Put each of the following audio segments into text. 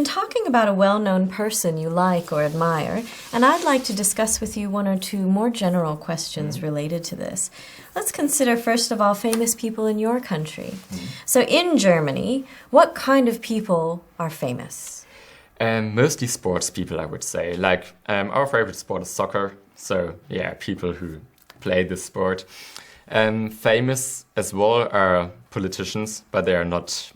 Talking about a well-known person you like or admire, and I'd like to discuss with you one or two more general questions related to this. Let's consider, first of all, famous people in your country. So in Germany, what kind of people are famous? Mostly sports people, I would say. Like, our favorite sport is soccer, so yeah, people who play this sport. Famous as well are politicians, but they are not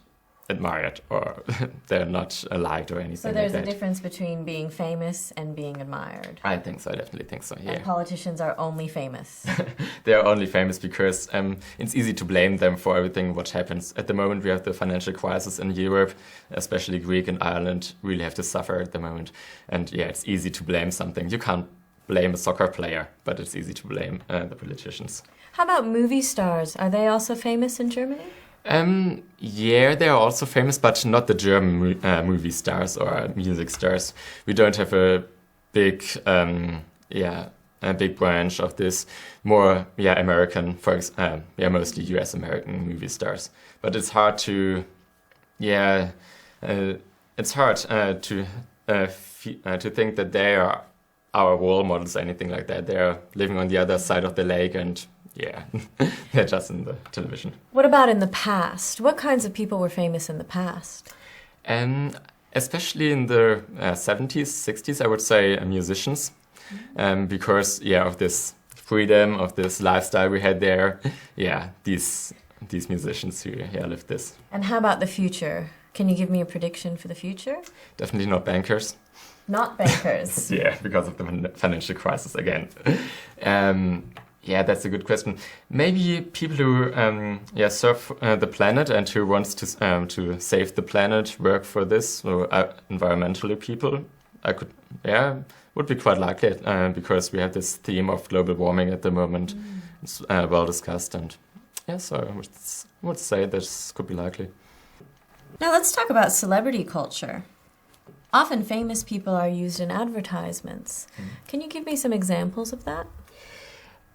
admired or they're not liked or anything. So there's like a that. difference between being famous and being admired. I think so, I definitely think so, yeah. And politicians are only famous. They are only famous because it's easy to blame them for everything what happens. At the moment we have the financial crisis in Europe, especially Greece and Ireland really have to suffer at the moment. And yeah, it's easy to blame something. You can't blame a soccer player, but it's easy to blame the politicians. How about movie stars? Are they also famous in Germany? Yeah, they are also famous, but not the German movie stars or music stars. We don't have a big, a big branch of this. More, American, mostly U.S. American movie stars. But it's hard to, it's hard to think that they are our role models or anything like that. They are living on the other side of the lake and yeah, they're just in the television. What about in the past? What kinds of people were famous in the past? Especially in the 70s, 60s, I would say musicians. Because, of this freedom, of this lifestyle we had there. Yeah, these musicians who lived this. And how about the future? Can you give me a prediction for the future? Definitely not bankers. Not bankers. Yeah, because of the financial crisis again. Yeah, that's a good question. Maybe people who serve the planet and who wants to save the planet, work for this. So environmentally people, would be quite likely because we have this theme of global warming at the moment. It's well discussed, and so I would say this could be likely. Now let's talk about celebrity culture. Often famous people are used in advertisements. Can you give me some examples of that?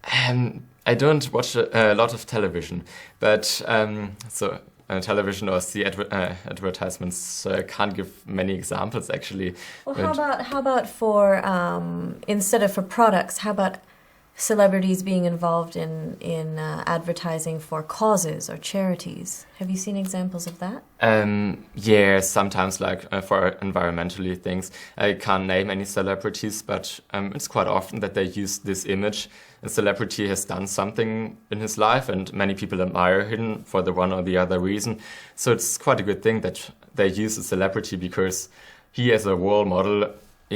I don't watch a lot of television, but television or see advertisements, I can't give many examples actually. Well, how about for instead of for products, how about celebrities being involved in advertising for causes or charities? Have you seen examples of that? Yeah, sometimes like for environmentally things. I can't name any celebrities, but it's quite often that they use this image. A celebrity has done something in his life and many people admire him for the one or the other reason. So it's quite a good thing that they use a celebrity because he as a role model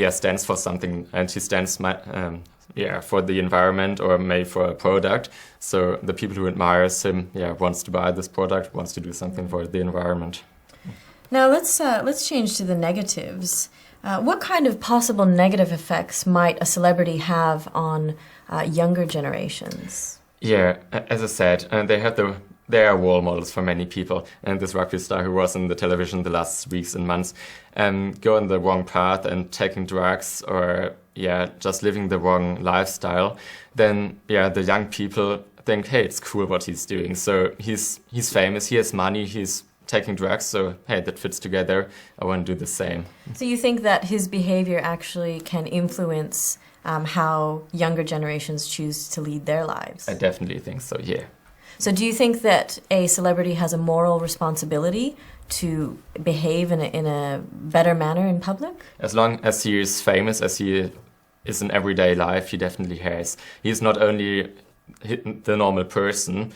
stands for something, and he stands for the environment or maybe for a product. So the people who admire him wants to buy this product, wants to do something for the environment. Now let's change to the negatives. What kind of possible negative effects might a celebrity have on younger generations? Yeah, as I said, they are role models for many people. And this rugby star who was in the television the last weeks and months go on the wrong path and taking drugs or just living the wrong lifestyle, then the young people think, hey, it's cool what he's doing. So he's famous, he has money, he's taking drugs, so hey, that fits together. I want to do the same. So you think that his behavior actually can influence how younger generations choose to lead their lives? I definitely think so, yeah. So do you think that a celebrity has a moral responsibility to behave in a better manner in public? As long as he is famous, as he is in everyday life, he definitely has. He is not only the normal person.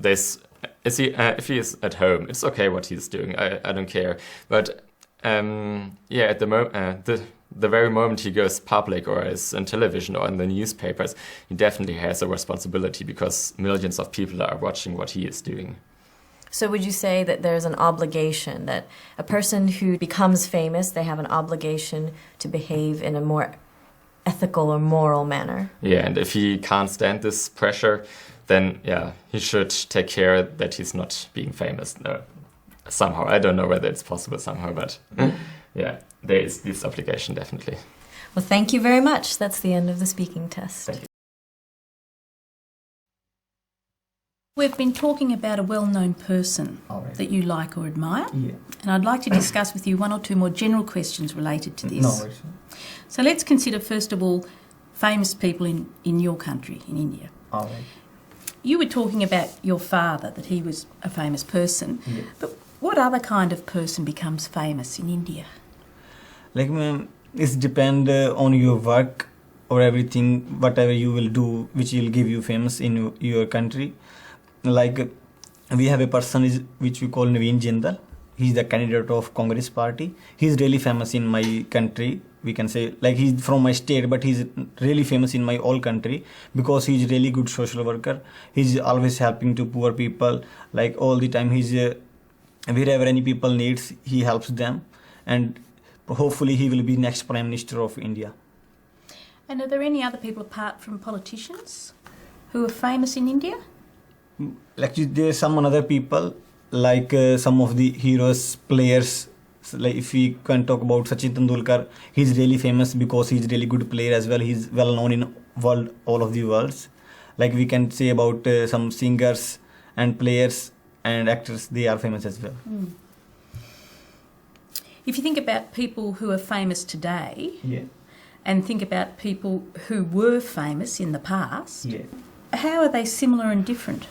If he is at home, it's okay what he's doing. I don't care. But at the very moment he goes public or is on television or in the newspapers, he definitely has a responsibility because millions of people are watching what he is doing. So would you say that there's an obligation, that a person who becomes famous, they have an obligation to behave in a more ethical or moral manner? Yeah, and if he can't stand this pressure, then he should take care that he's not being famous. No, somehow. I don't know whether it's possible somehow, but there is this obligation definitely. Well, thank you very much. That's the end of the speaking test. Thank you. We've been talking about a well-known person that you like or admire, and I'd like to discuss with you one or two more general questions related to this. No worries. So let's consider, first of all, famous people in your country, in India. All right. You were talking about your father, that he was a famous person, but what other kind of person becomes famous in India? Like, ma'am, it depends on your work or everything, whatever you will do, which will give you famous in your country. Like, we have a person which we call Naveen Jindal. He's the candidate of Congress party. He's really famous in my country. We can say, like, he's from my state, but he's really famous in my whole country because he's really good social worker. He's always helping to poor people. Like, all the time, he's wherever any people needs, he helps them. And hopefully he will be next Prime Minister of India. And are there any other people apart from politicians who are famous in India? Like, there's some other people, like some of the heroes, players. So, like, if we can talk about Sachin Tendulkar, he's really famous because he's really good player as well. He's well known in all of the worlds. Like, we can say about some singers and players and actors, they are famous as well. If you think about people who are famous today, and think about people who were famous in the past, how are they similar and different?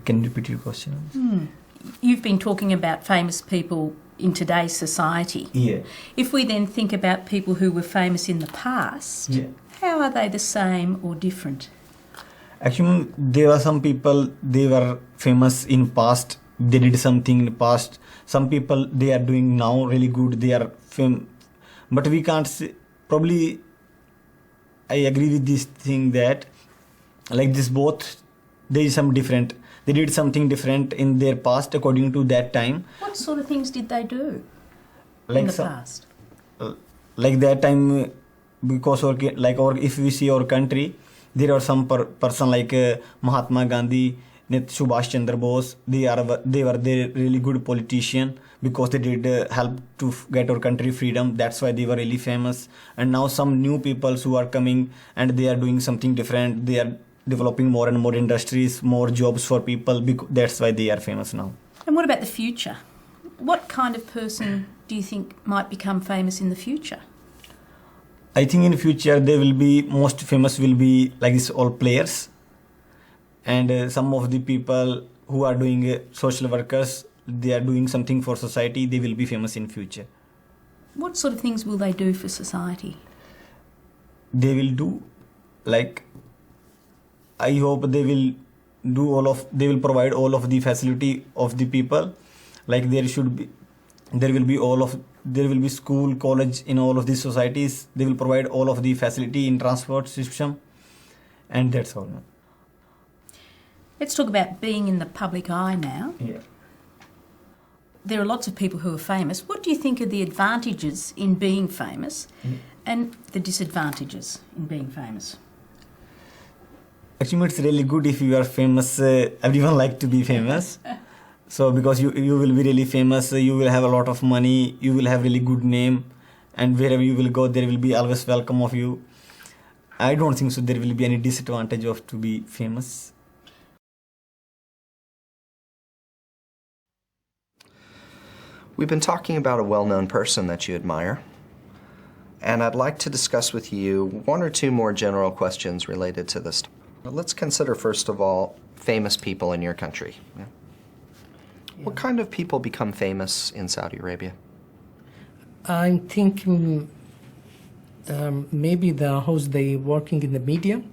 Can you repeat your question? You've been talking about famous people in today's society. If we then think about people who were famous in the past, how are they the same or different? Actually, there are some people, they were famous in past, they did something in the past. Some people, they are doing now really good, they are famous. But we can't say, probably, I agree with this thing that, like, this both, there is some different. They did something different in their past according to that time. What sort of things did they do like in the past? Like that time, because if we see our country, there are some person like Mahatma Gandhi, Subhash Chandra Bose. They were really good politician because they did help to get our country freedom. That's why they were really famous. And now some new people who are coming and they are doing something different. They are developing more and more industries, more jobs for people. That's why they are famous now. And what about the future? What kind of person do you think might become famous in the future? I think in future they will be, most famous will be like this, all players. And some of the people who are doing social workers, they are doing something for society, they will be famous in future. What sort of things will they do for society? They will do, like, I hope they will provide all of the facility of the people. Like, there will be school, college in all of these societies. They will provide all of the facility in transport system. And that's all. Let's talk about being in the public eye now. There are lots of people who are famous. What do you think are the advantages in being famous and the disadvantages in being famous? Actually, it's really good if you are famous. Everyone like to be famous. So because you will be really famous, you will have a lot of money, you will have really good name, and wherever you will go, there will be always welcome of you. I don't think so there will be any disadvantage of to be famous. We've been talking about a well-known person that you admire, and I'd like to discuss with you one or two more general questions related to this. Let's consider, first of all, famous people in your country. What kind of people become famous in Saudi Arabia? I'm thinking maybe who's they working in the media,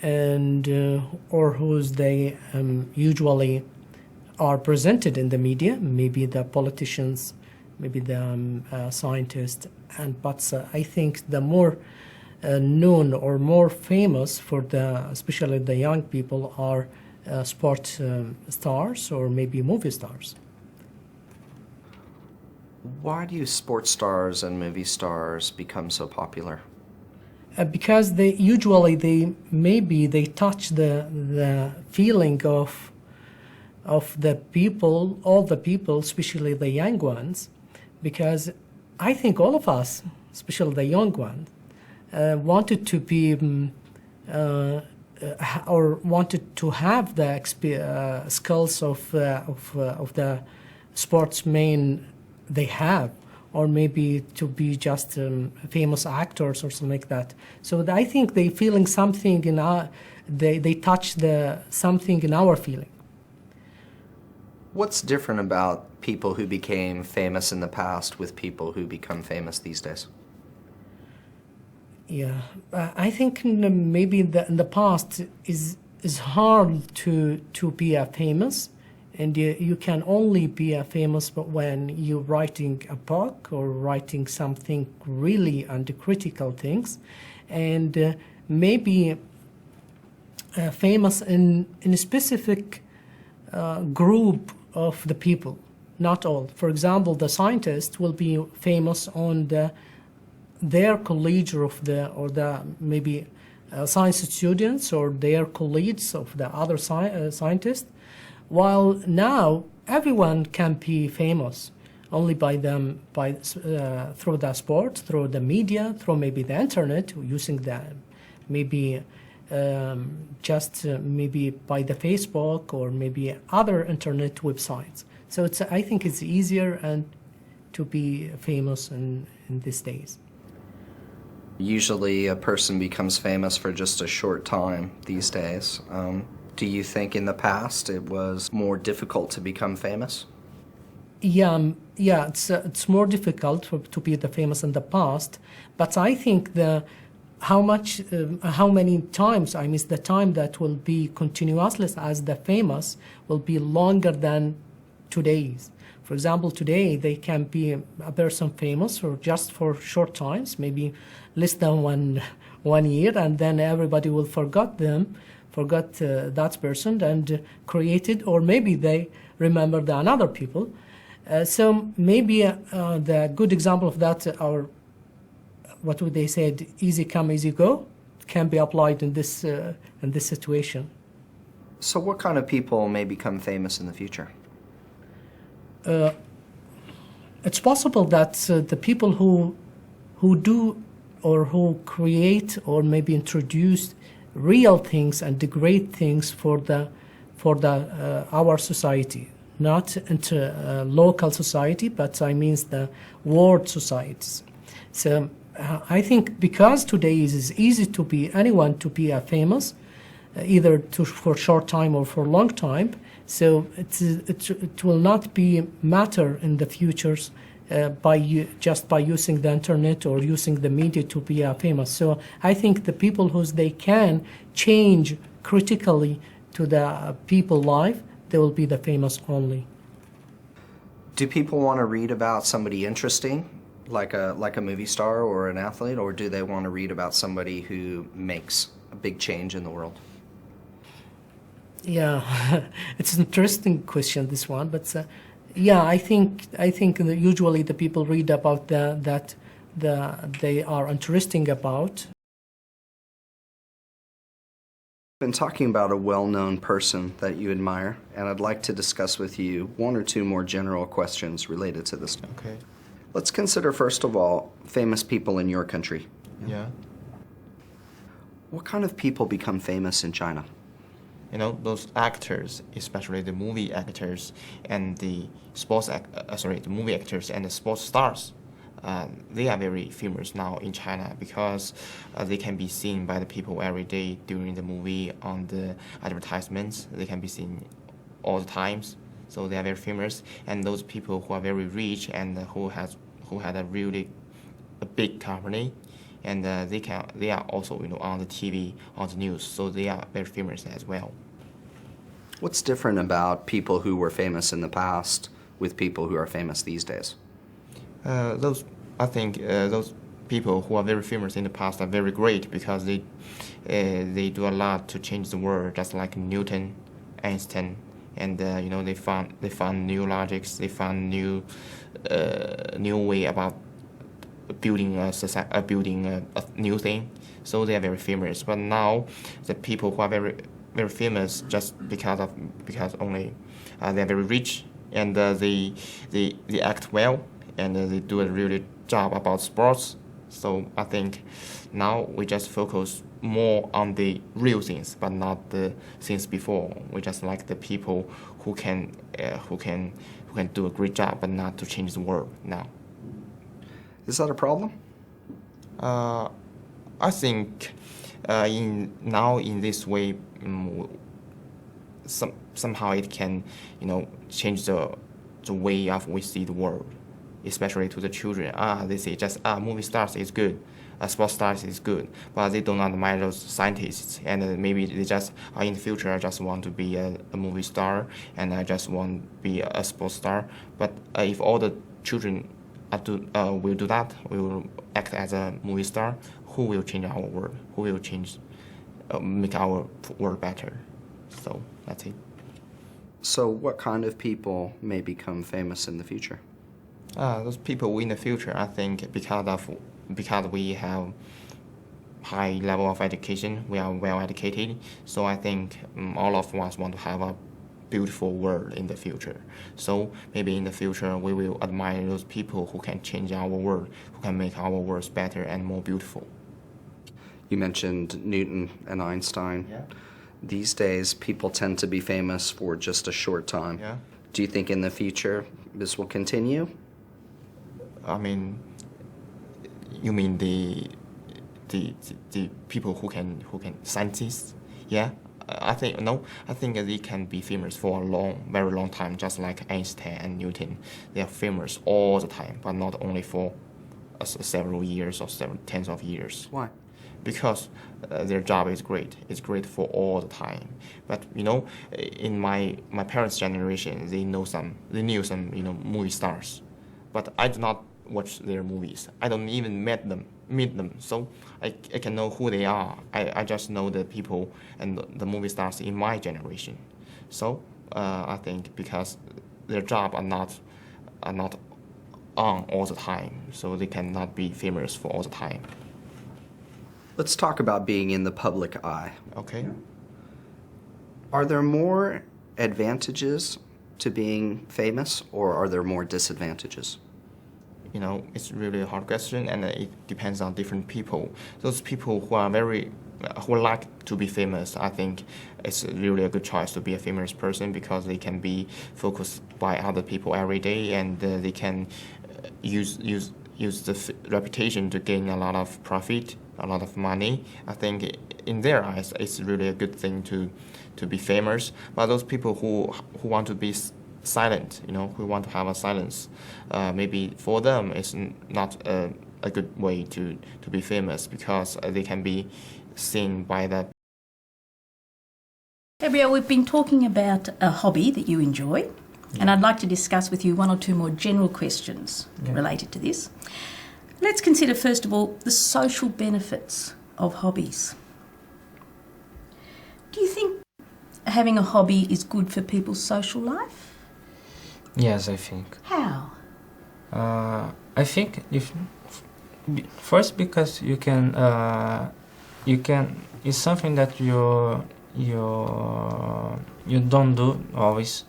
and or who's they usually are presented in the media. Maybe the politicians, maybe the scientists, but I think the more known or more famous for especially the young people are sport stars or maybe movie stars. Why do sports stars and movie stars become so popular? Because they usually they touch the feeling of the people, all the people, especially the young ones, because I think all of us, especially the young ones, wanted to be or wanted to have the skills of the sportsmen they have, or maybe to be just famous actors or something like that. So I think they feeling something in our, they touch something in our feeling. What's different about people who became famous in the past with people who become famous these days? Yeah, I think maybe in the past is hard to be a famous, and you can only be a famous when you're writing a book or writing something really under critical things, and maybe famous in a specific group of the people, not all. For example, the scientist will be famous on their college or maybe science students or their colleagues of the other scientists, while now everyone can be famous only by them through the sport, through the media, through maybe the internet, using them maybe maybe by the Facebook or maybe other internet websites. So I think it's easier and to be famous in these days. Usually a person becomes famous for just a short time these days. Do you think in the past it was more difficult to become famous? Yeah, it's more difficult to be the famous in the past, but I think how many times, the time that will be continuously as the famous will be longer than today's. For example, today they can be a person famous just for short times, maybe less than one year, and then everybody will forget that person and created, or maybe they remember the another people. So maybe the good example of that are what would they said, easy come, easy go, can be applied in this situation. So what kind of people may become famous in the future? It's possible that the people who do or who create or maybe introduce real things and the great things for our society, not into local society, but I mean the world societies. So I think because today it is easy to be anyone to be a famous, either for short time or for long time. So it will not be matter in the futures just by using the internet or using the media to be famous. So I think the people they can change critically to the people life, they will be the famous only. Do people want to read about somebody interesting, like a movie star or an athlete, or do they want to read about somebody who makes a big change in the world? Yeah, it's an interesting question, this one, but yeah, I think that usually the people read about that they are interesting about. I've been talking about a well-known person that you admire, and I'd like to discuss with you one or two more general questions related to this. Okay. Let's consider, first of all, famous people in your country. Yeah. What kind of people become famous in China? Those actors, especially the movie actors and the the movie actors and the sports stars, they are very famous now in China because they can be seen by the people every day during the movie, on the advertisements. They can be seen all the times, so they are very famous. And those people who are very rich and who had a really big company, and they are also on the TV, on the news, so they are very famous as well. What's different about people who were famous in the past with people who are famous these days? Those people who are very famous in the past are very great because they do a lot to change the world, just like Newton, Einstein, and they found new logics, they found new way about building a new thing, so they are very famous. But now the people who are very very famous just because only they are very rich, and they act well, and they do a really job about sports. So I think now we just focus more on the real things, but not the things before. We just like the people who can do a great job, but not to change the world now. Is that a problem? I think in this way, somehow it can, change the way of we see the world, especially to the children. They say just movie stars is good, sports stars is good, but they don't admire those scientists, and maybe they just in the future I just want to be a movie star, and I just want to be a sports star. But if all the children will do that, we will act as a movie star, who will change our world? Who will make our world better? So that's it. So what kind of people may become famous in the future? Those people in the future, I think, because we have high level of education, we are well educated. So I think all of us want to have a beautiful world in the future. So maybe in the future we will admire those people who can change our world, who can make our worlds better and more beautiful. You mentioned Newton and Einstein. Yeah. These days, people tend to be famous for just a short time. Yeah. Do you think in the future this will continue? I mean, you mean the people who can scientists? Yeah. I think they can be famous for a very long time, just like Einstein and Newton. They are famous all the time, but not only for several years or tens of years. Why? Because their job is great. It's great for all the time. But in my parents' generation, they knew some movie stars, but I do not watch their movies. I don't even meet them, so I can know who they are. I just know the people and the movie stars in my generation. So I think because their job are not on all the time, so they cannot be famous for all the time. Let's talk about being in the public eye. Okay. Are there more advantages to being famous, or are there more disadvantages? It's really a hard question, and it depends on different people. Those people who like to be famous, I think it's really a good choice to be a famous person, because they can be focused by other people every day, and they can use the reputation to gain a lot of profit, a lot of money. I think in their eyes, it's really a good thing to be famous. But those people who want to be silent, who want to have a silence, maybe for them it's not a good way to be famous, because they can be seen by that. Gabrielle, we've been talking about a hobby that you enjoy, and I'd like to discuss with you one or two more general questions related to this. Let's consider, first of all, the social benefits of hobbies. Do you think having a hobby is good for people's social life? Yes, I think. How? I think first because you can it's something that you don't do always.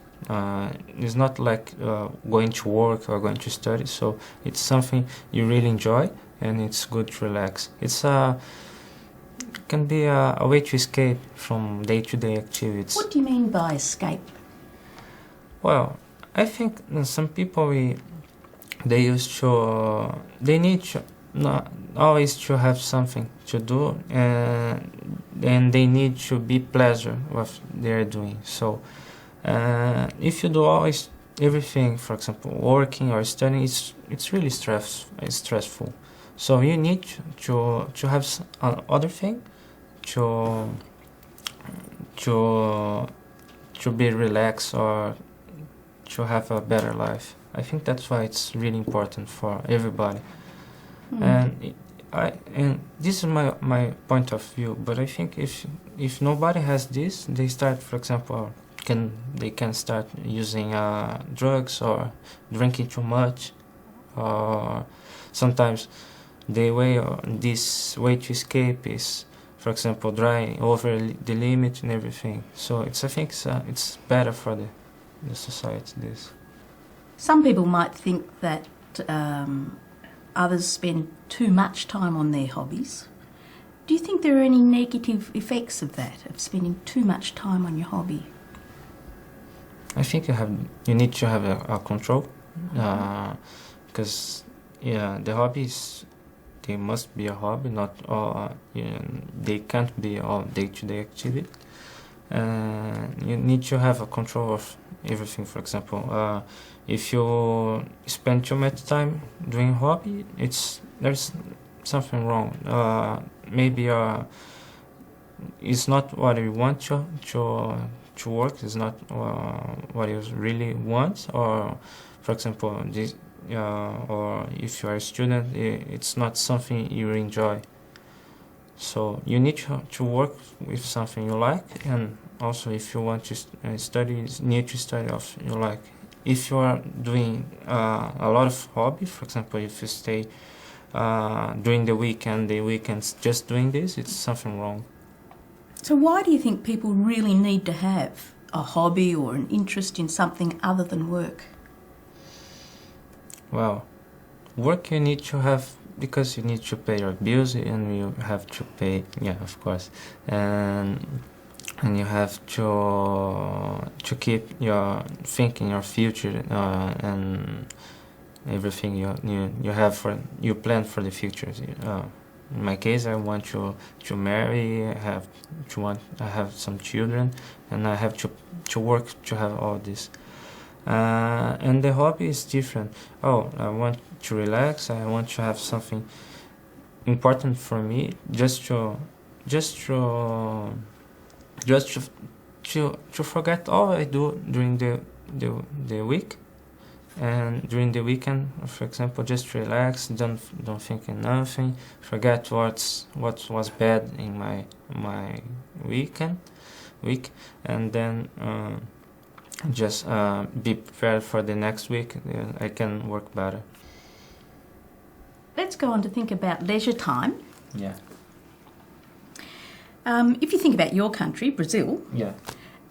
It's not like going to work or going to study, so it's something you really enjoy, and it's good to relax. Can be a way to escape from day-to-day activities. What do you mean by escape? Well, I think some people they need to not always to have something to do, and they need to be pleasure what they're doing. So if you do always everything, for example, working or studying, it's really stressful. So you need to have other thing to be relaxed or to have a better life. I think that's why it's really important for everybody. And this is my point of view. But I think if nobody has this, they start, for example, they can start using drugs or drinking too much, or sometimes this way to escape is, for example, driving over the limit and everything. So I think it's better for the society. This. Some people might think that others spend too much time on their hobbies. Do you think there are any negative effects of that, of spending too much time on your hobby? I think you need to have a control, because the hobbies, they must be a hobby, not all. They can't be all day-to-day activity. You need to have a control of everything. For example, if you spend too much time doing hobby, there's something wrong. Maybe it's not what you want to work. It's not what you really want. Or, for example, or if you are a student, it's not something you enjoy. So you need to work with something you like, and also if you want to study, you need to study of you like. If you are doing a lot of hobby, for example, if you stay during the weekends just doing this, it's something wrong. So why do you think people really need to have a hobby or an interest in something other than work? Well, work you need to have because you need to pay your bills, and you have to pay, of course, and you have to keep your thinking your future and everything you plan for the future. In my case, I want to marry, I have some children, and I have to work to have all this. And the hobby is different. I want to relax. I want to have something important for me, just to forget all I do during the week, and during the weekend, for example, just relax. Don't think of nothing. Forget what was bad in my week, and then. Just be prepared for the next week. I can work better. Let's go on to think about leisure time. Yeah. If you think about your country, Brazil, Yeah.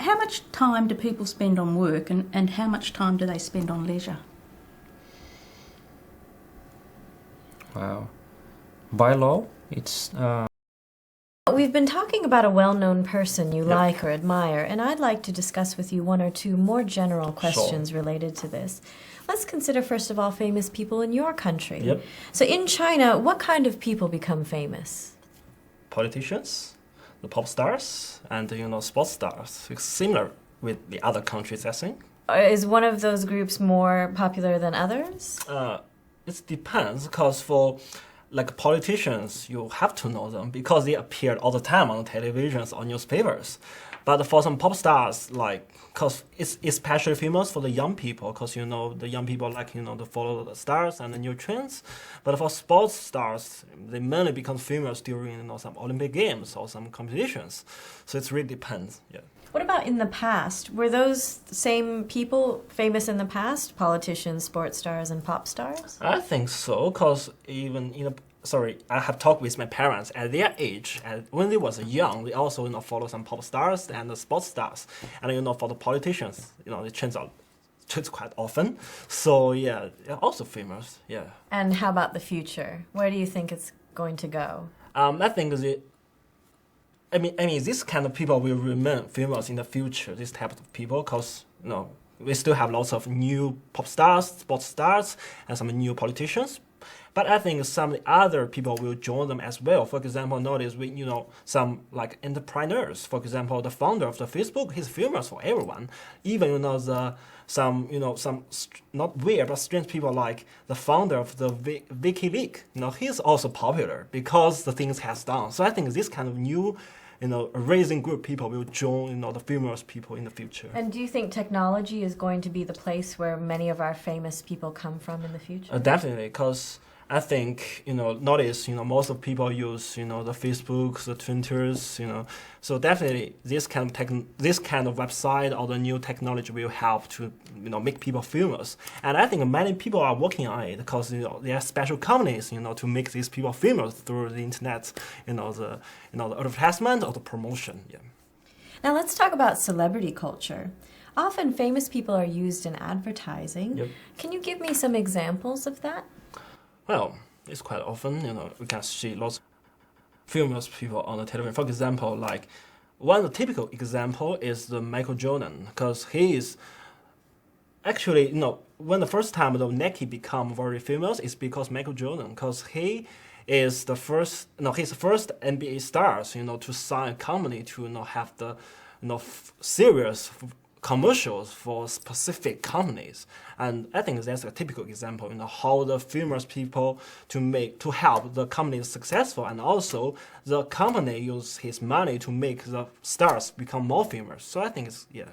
how much time do people spend on work, and how much time do they spend on leisure? Wow. By law, it's. We've been talking about a well-known person you like or admire, and I'd like to discuss with you one or two more general questions related to this. Let's consider, first of all, famous people in your country. Yep. So in China, what kind of people become famous? Politicians, the pop stars, and sports stars. It's similar with the other countries, I think. Is one of those groups more popular than others? It depends, because for politicians, you have to know them because they appeared all the time on televisions or newspapers. But for some pop stars, because it's especially famous for the young people, because the young people to follow the stars and the new trends. But for sports stars, they mainly become famous during some Olympic games or some competitions. So it really depends. Yeah. What about in the past? Were those same people famous in the past? Politicians, sports stars, and pop stars? I think so, because even I have talked with my parents at their age, and when they was young, they also follow some pop stars and the sports stars, and for the politicians, they change quite often. So yeah, they're also famous. Yeah. And how about the future? Where do you think it's going to go? I think this kind of people will remain famous in the future. This type of people, because we still have lots of new pop stars, sports stars, and some new politicians. But I think some other people will join them as well. For example, notice some entrepreneurs. For example, the founder of the Facebook, he's famous for everyone. Even some not weird but strange people like the founder of the WikiLeaks. He's also popular because the things has done. So I think this kind of new raising group people will join the famous people in the future. And do you think technology is going to be the place where many of our famous people come from in the future? Definitely, because I think notice most of people use the Facebooks, the Twitters, so definitely this kind of website or the new technology will help to make people famous. And I think many people are working on it because there are special companies to make these people famous through the internet, the advertisement or the promotion. Yeah. Now let's talk about celebrity culture. Often famous people are used in advertising. Yep. Can you give me some examples of that? Well, it's quite often, we can see lots. famous people on the television. For example, like one typical example is the Michael Jordan, because he is actually, when the first time the Nike become very famous, it's because Michael Jordan, because he is the first, he's the first NBA stars, to sign a company to, have the, serious commercials for specific companies. And I think that's a typical example, how the famous people to help the company successful, and also the company use his money to make the stars become more famous. So I think it's, yeah.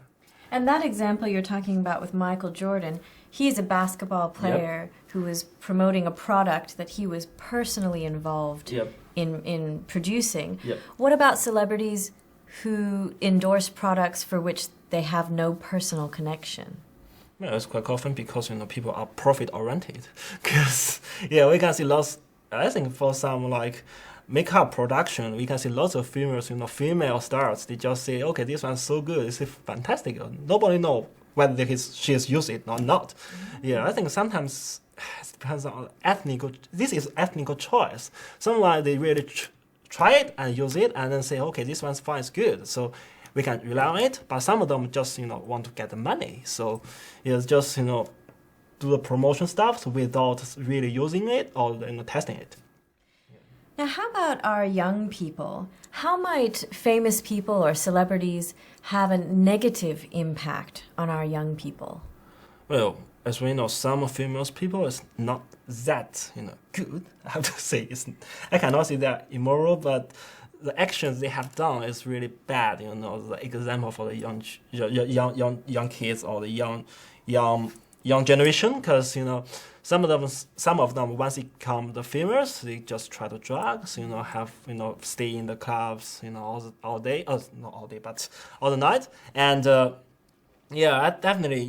And that example you're talking about with Michael Jordan, he's a basketball player who is promoting a product that he was personally involved in producing. What about celebrities who endorse products for which they have no personal connection? Yeah, it's quite often because people are profit oriented. Because we can see lots. I think for some like makeup production, we can see lots of famous female stars. They just say, okay, this one's so good, it's fantastic. Nobody know whether she has used it or not. I think sometimes it depends on This is ethnic choice. Someone they really try it and use it, and then say, okay, this one's fine, it's good. So we can rely on it, but some of them just want to get the money. So it's just do the promotion stuff without really using it or testing it. Now, how about our young people? How might famous people or celebrities have a negative impact on our young people? Well, as we know, some famous people is not that good. I have to say, I cannot say they're immoral, but the actions they have done is really bad. The example for the young kids or the young generation, because some of them once they become the famous, they just try to drugs, stay in the clubs, all day, not all day, but all the night, and definitely,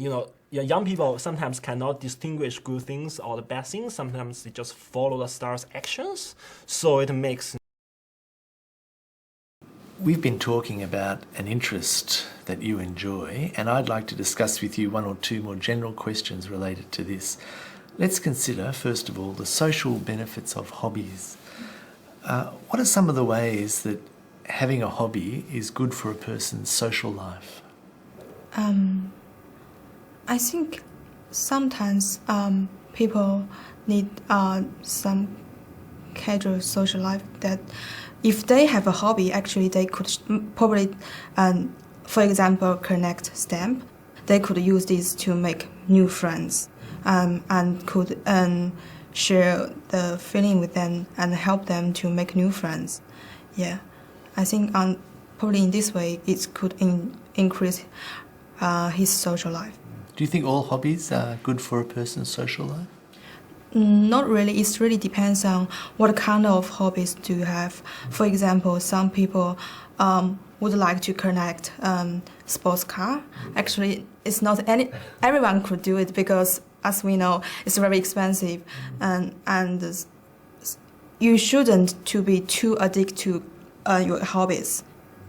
young people sometimes cannot distinguish good things or the bad things. Sometimes they just follow the stars' actions, so it makes. We've been talking about an interest that you enjoy, and I'd like to discuss with you one or two more general questions related to this. Let's consider, first of all, the social benefits of hobbies. What are some of the ways that having a hobby is good for a person's social life? I think sometimes people need some casual social life that if they have a hobby, actually they could probably, for example, connect stamp. They could use this to make new friends and could share the feeling with them and help them to make new friends. Yeah, I think probably in this way it could increase his social life. Do you think all hobbies are good for a person's social life? Not really. It really depends on what kind of hobbies do you have. For example, some people would like to connect sports car. Actually, it's not everyone could do it because, as we know, it's very expensive, and you shouldn't to be too addicted to your hobbies.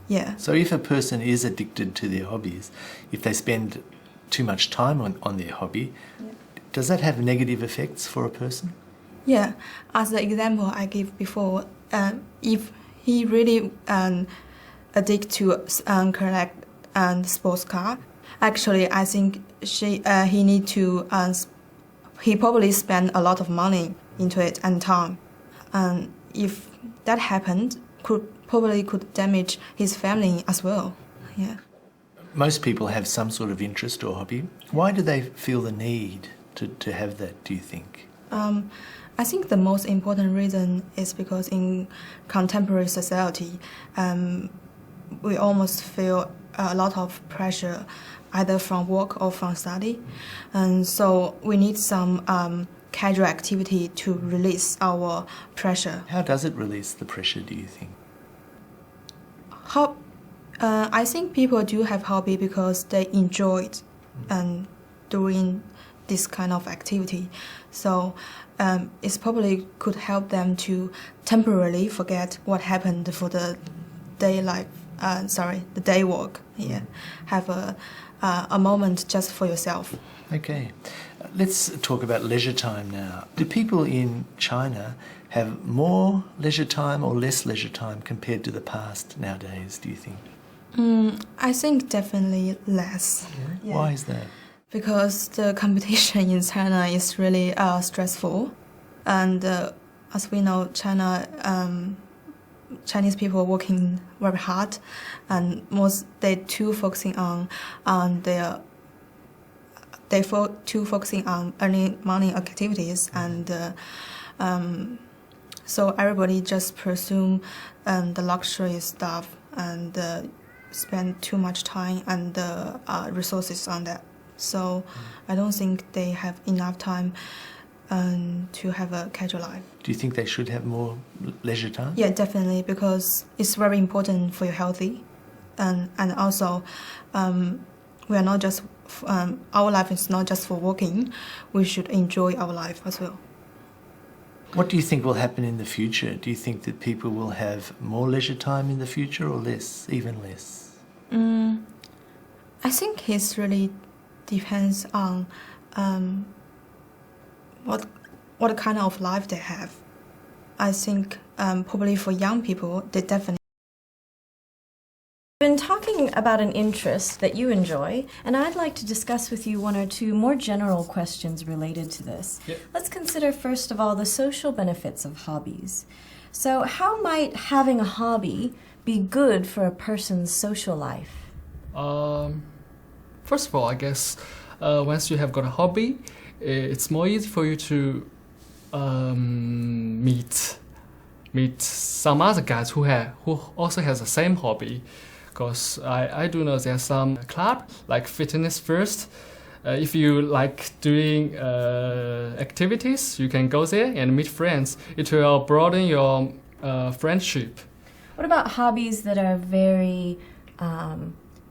Yeah. So if a person is addicted to their hobbies, if they spend too much time on their hobby, does that have negative effects for a person? Yeah, as the example I gave before, if he really addicted to collect sports car, actually I think he probably spend a lot of money into it and time, and if that happened, could damage his family as well. Yeah. Most people have some sort of interest or hobby. Why do they feel the need to have that, do you think? I think the most important reason is because in contemporary society, we almost feel a lot of pressure, either from work or from study. And so we need some casual activity to release our pressure. How does it release the pressure, do you think? I think people do have hobby because they enjoy it doing this kind of activity. So it probably could help them to temporarily forget what happened for the day life. The day work. Yeah, have a moment just for yourself. Okay. Let's talk about leisure time now. Do people in China have more leisure time or less leisure time compared to the past nowadays, do you think? I think definitely less. Yeah. Why is that? Because the competition in China is really stressful, and as we know, Chinese people are working very hard, and they too focusing on focusing on earning money activities, and so everybody just pursue the luxury stuff and spend too much time and resources on that. So I don't think they have enough time to have a casual life. Do you think they should have more leisure time? Yeah, definitely, because it's very important for your healthy, and also we are not just our life is not just for working. We should enjoy our life as well. What do you think will happen in the future? Do you think that people will have more leisure time in the future or less, even less? I think it really depends on what kind of life they have. I think probably for young people, they definitely. We've been talking about an interest that you enjoy, and I'd like to discuss with you one or two more general questions related to this. Yep. Let's consider first of all the social benefits of hobbies. So how might having a hobby be good for a person's social life? First of all, I guess once you have got a hobby, it's more easy for you to meet some other guys who also has the same hobby. Because I do know there's some club like Fitness First. If you like doing activities, you can go there and meet friends. It will broaden your friendship. What about hobbies that are very,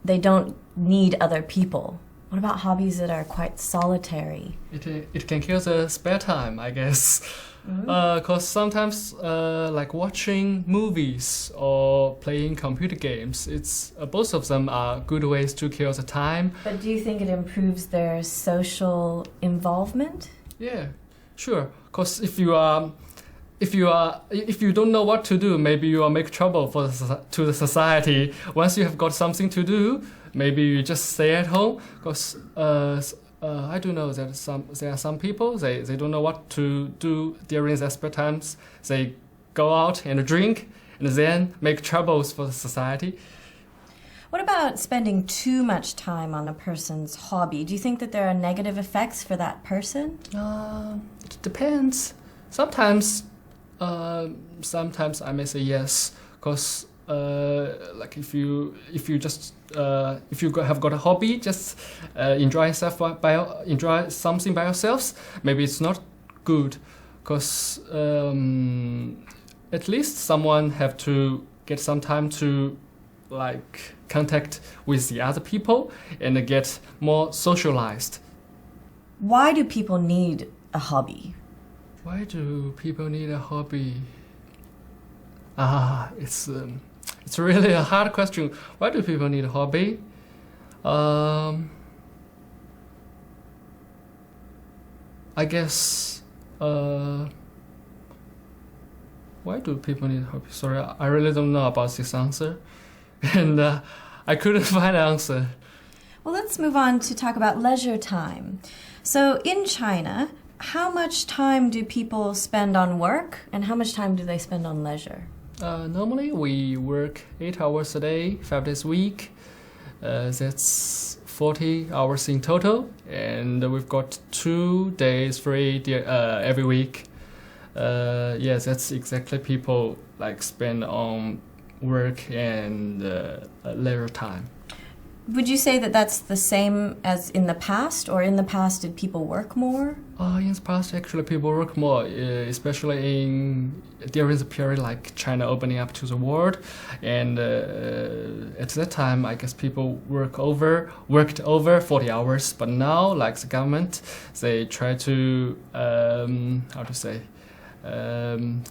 they don't need other people? What about hobbies that are quite solitary? It can kill the spare time, I guess. Because sometimes, like watching movies or playing computer games, both of them are good ways to kill the time. But do you think it improves their social involvement? Yeah, sure. Because if you don't know what to do, maybe you will make trouble to the society. Once you have got something to do, maybe you just stay at home. Because I do know that there are some people, they don't know what to do during their spare times. They go out and drink and then make troubles for the society. What about spending too much time on a person's hobby? Do you think that there are negative effects for that person? It depends. Sometimes I may say yes, because like if you have got a hobby, just enjoy something by yourselves. Maybe it's not good, because at least someone have to get some time to like contact with the other people and get more socialized. Why do people need a hobby? Why do people need a hobby? It's really a hard question. Why do people need a hobby? I guess. Why do people need a hobby? Sorry, I really don't know about this answer, and I couldn't find an answer. Well, let's move on to talk about leisure time. So in China, how much time do people spend on work, and how much time do they spend on leisure? Normally, we work 8 hours a day, 5 days a week. That's 40 hours in total, and we've got 2 days free every week. Yes, that's exactly people like spend on work and leisure time. Would you say that that's the same as in the past, or in the past did people work more? In the past, actually, people work more, especially during the period like China opening up to the world, and at that time, I guess people worked over 40 hours. But now, like the government, they try to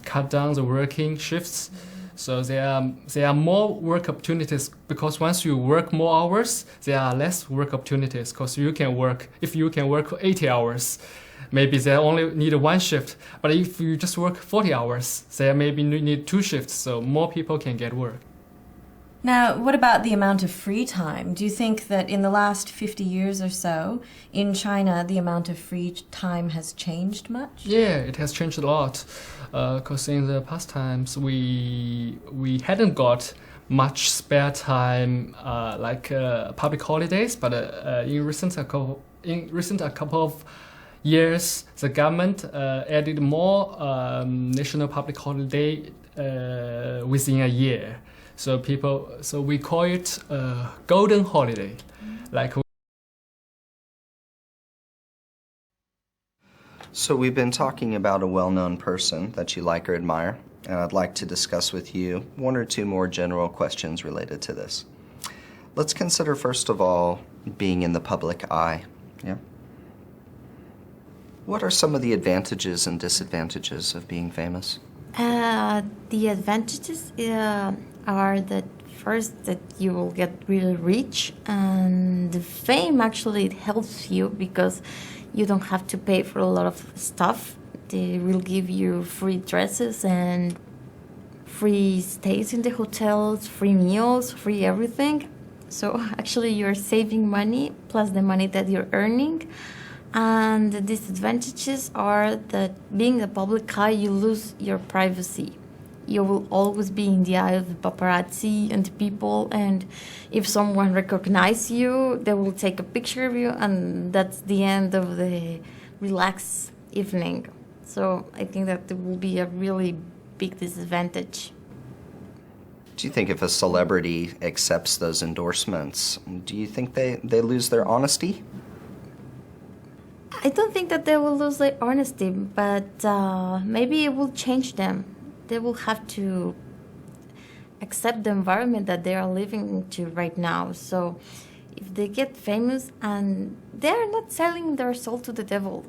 cut down the working shifts. So there are more work opportunities because once you work more hours, there are less work opportunities because if you can work 80 hours, maybe they only need one shift. But if you just work 40 hours, they maybe need 2 shifts, so more people can get work. Now, what about the amount of free time? Do you think that in the last 50 years or so, in China, the amount of free time has changed much? Yeah, it has changed a lot. Because in the past times, we hadn't got much spare time like public holidays, but in recent a couple of years, the government added more national public holiday within a year. So we call it golden holiday, like. So we've been talking about a well-known person that you like or admire, and I'd like to discuss with you 1 or 2 more general questions related to this. Let's consider first of all being in the public eye. Yeah. What are some of the advantages and disadvantages of being famous? The advantages are that first that you will get really rich, and the fame actually helps you because you don't have to pay for a lot of stuff. They will give you free dresses and free stays in the hotels, free meals, free everything. So actually you're saving money plus the money that you're earning. And the disadvantages are that being a public eye, you lose your privacy. You will always be in the eye of the paparazzi and the people, and if someone recognizes you, they will take a picture of you, and that's the end of the relaxed evening. So I think that it will be a really big disadvantage. Do you think if a celebrity accepts those endorsements, do you think they lose their honesty? I don't think that they will lose their honesty, but maybe it will change them. They will have to accept the environment that they are living into right now. So if they get famous and they are not selling their soul to the devil,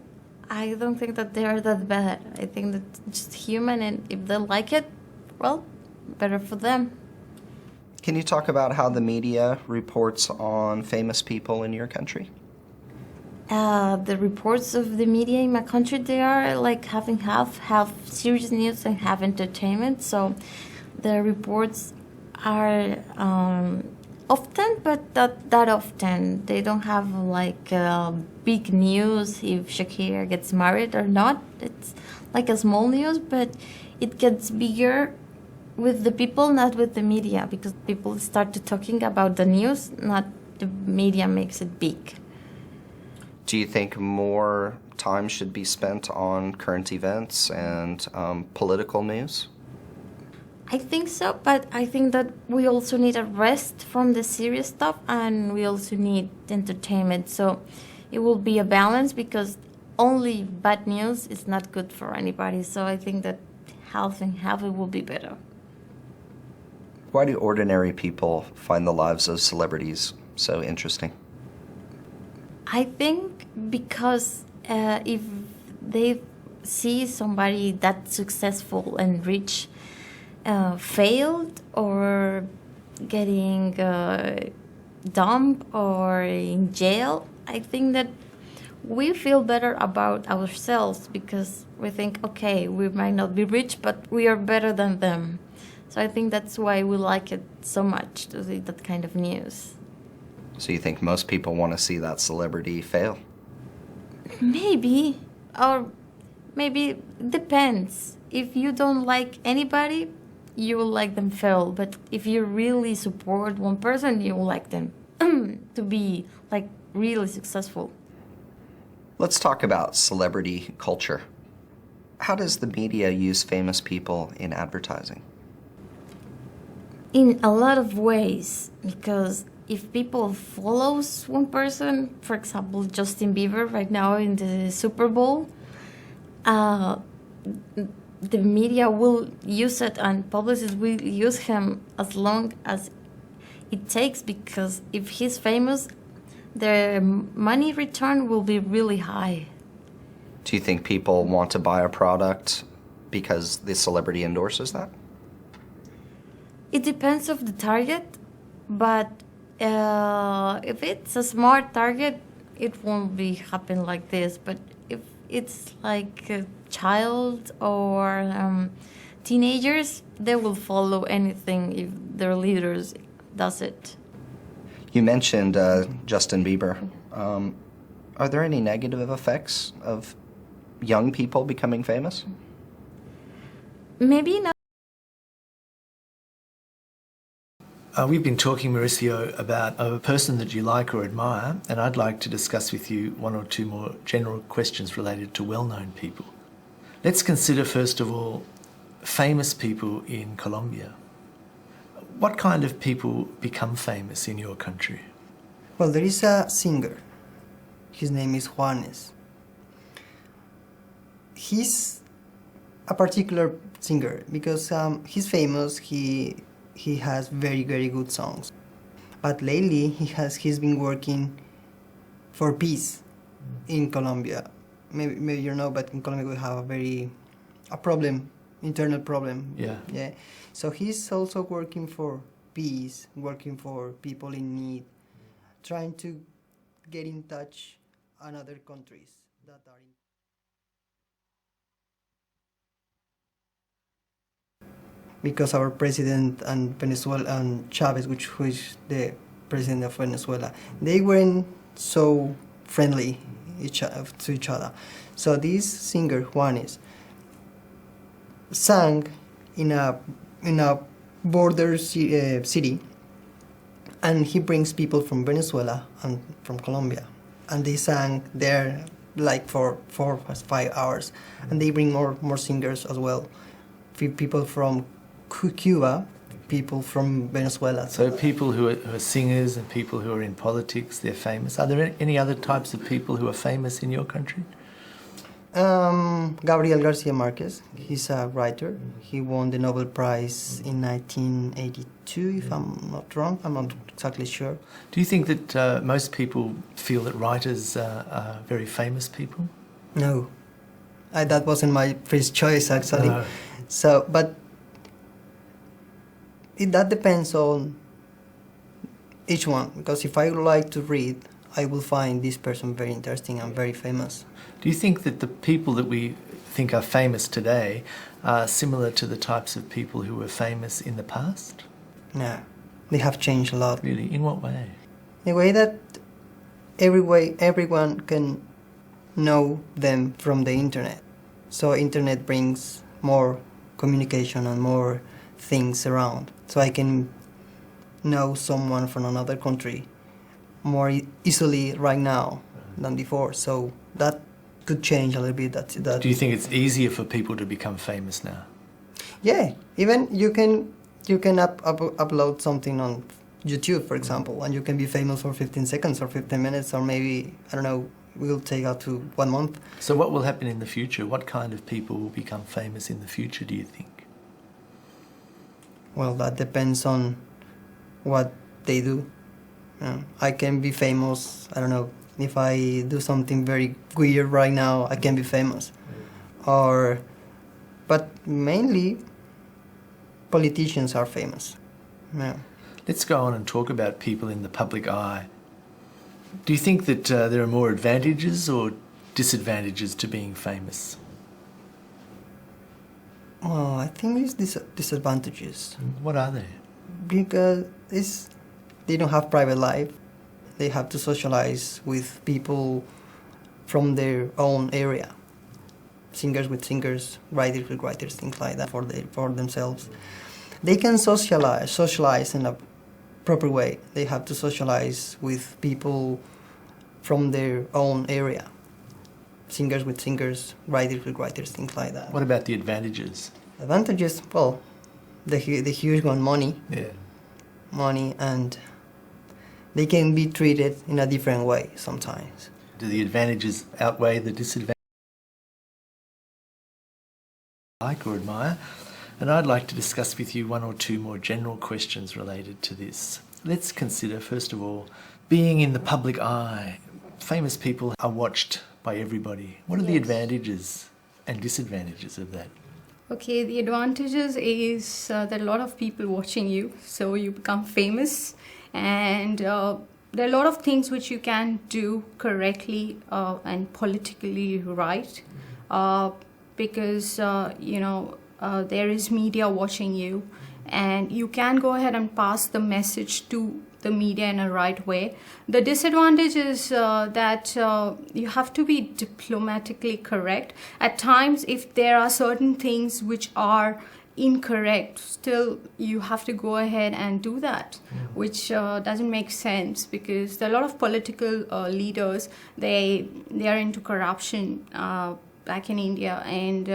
I don't think that they are that bad. I think that it's just human, and if they like it, well, better for them. Can you talk about how the media reports on famous people in your country? The reports of the media in my country, they are like having half serious news and half entertainment. So the reports are often, but not that often. They don't have like big news if Shakira gets married or not. It's like a small news, but it gets bigger with the people, not with the media, because people start to talking about the news, not the media makes it big. Do you think more time should be spent on current events and political news? I think so, but I think that we also need a rest from the serious stuff, and we also need entertainment. So it will be a balance, because only bad news is not good for anybody. So I think that half and half it will be better. Why do ordinary people find the lives of celebrities so interesting? I think because if they see somebody that successful and rich failed or getting dumped or in jail, I think that we feel better about ourselves, because we think, okay, we might not be rich, but we are better than them. So I think that's why we like it so much, to see that kind of news. So you think most people want to see that celebrity fail? Maybe, or maybe it depends. If you don't like anybody, you will like them fail. But if you really support one person, you will like them to be like really successful. Let's talk about celebrity culture. How does the media use famous people in advertising? In a lot of ways, because if people follows one person, for example, Justin Bieber right now in the Super Bowl, the media will use it and publicists will use him as long as it takes, because if he's famous, the money return will be really high. Do you think people want to buy a product because the celebrity endorses that? It depends of the target, but if it's a smart target, it won't be happen like this. But if it's like a child or teenagers, they will follow anything if their leaders does it. You mentioned Justin Bieber. Are there any negative effects of young people becoming famous? Maybe not. We've been talking, Mauricio, about a person that you like or admire, and I'd like to discuss with you one or two more general questions related to well-known people. Let's consider, first of all, famous people in Colombia. What kind of people become famous in your country? Well, there is a singer. His name is Juanes. He's a particular singer because he's famous. He has very, very good songs. But lately he's been working for peace in Colombia. Maybe you know, but in Colombia we have a problem, internal problem. Yeah. So he's also working for peace, working for people in need, trying to get in touch on other countries that are in. Because our president and Venezuela and Chavez, which is the president of Venezuela, they weren't so friendly to each other. So this singer Juanes sang in a border city, and he brings people from Venezuela and from Colombia, and they sang there like for 4 or 5 hours, and they bring more singers as well, people from Cuba, people from Venezuela. So people who are singers and people who are in politics, they're famous. Are there any other types of people who are famous in your country? Gabriel Garcia Marquez, he's a writer. He won the Nobel Prize in 1982, if I'm not wrong. I'm not exactly sure. Do you think that most people feel that writers are very famous people? No. That wasn't my first choice, actually. So, but that depends on each one, because if I like to read, I will find this person very interesting and very famous. Do you think that the people that we think are famous today are similar to the types of people who were famous in the past? No, they have changed a lot. Really? In what way? In a way that everyone can know them from the internet. So internet brings more communication and more things around. So I can know someone from another country more easily right now than before. So that could change a little bit. That. Do you think it's easier for people to become famous now? Yeah, even you can upload something on YouTube, for example, and you can be famous for 15 seconds or 15 minutes, or maybe, I don't know, will take up to 1 month. So what will happen in the future? What kind of people will become famous in the future, do you think? Well, that depends on what they do. I can be famous, I don't know, if I do something very weird right now, I can be famous. But mainly, politicians are famous. Yeah. Let's go on and talk about people in the public eye. Do you think that there are more advantages or disadvantages to being famous? Well, I think it's disadvantages. What are they? Because they don't have private life. They have to socialize with people from their own area. Singers with singers, writers with writers, things like that for themselves. They can socialize in a proper way. They have to socialize with people from their own area. Singers with singers, writers with writers, things like that. What about the advantages? Advantages, well, the huge one, money. Yeah. Money, and they can be treated in a different way sometimes. Do the advantages outweigh the disadvantages? Like or admire? And I'd like to discuss with you one or two more general questions related to this. Let's consider, first of all, being in the public eye. Famous people are watched by everybody. What are the advantages and disadvantages of that? Okay, the advantages is that a lot of people watching you, so you become famous, and there are a lot of things which you can do correctly and politically right, because there is media watching you, and you can go ahead and pass the message to the media in a right way. The disadvantage is that you have to be diplomatically correct. At times, if there are certain things which are incorrect, still you have to go ahead and do that, which doesn't make sense, because there are a lot of political leaders, they are into corruption back in India, and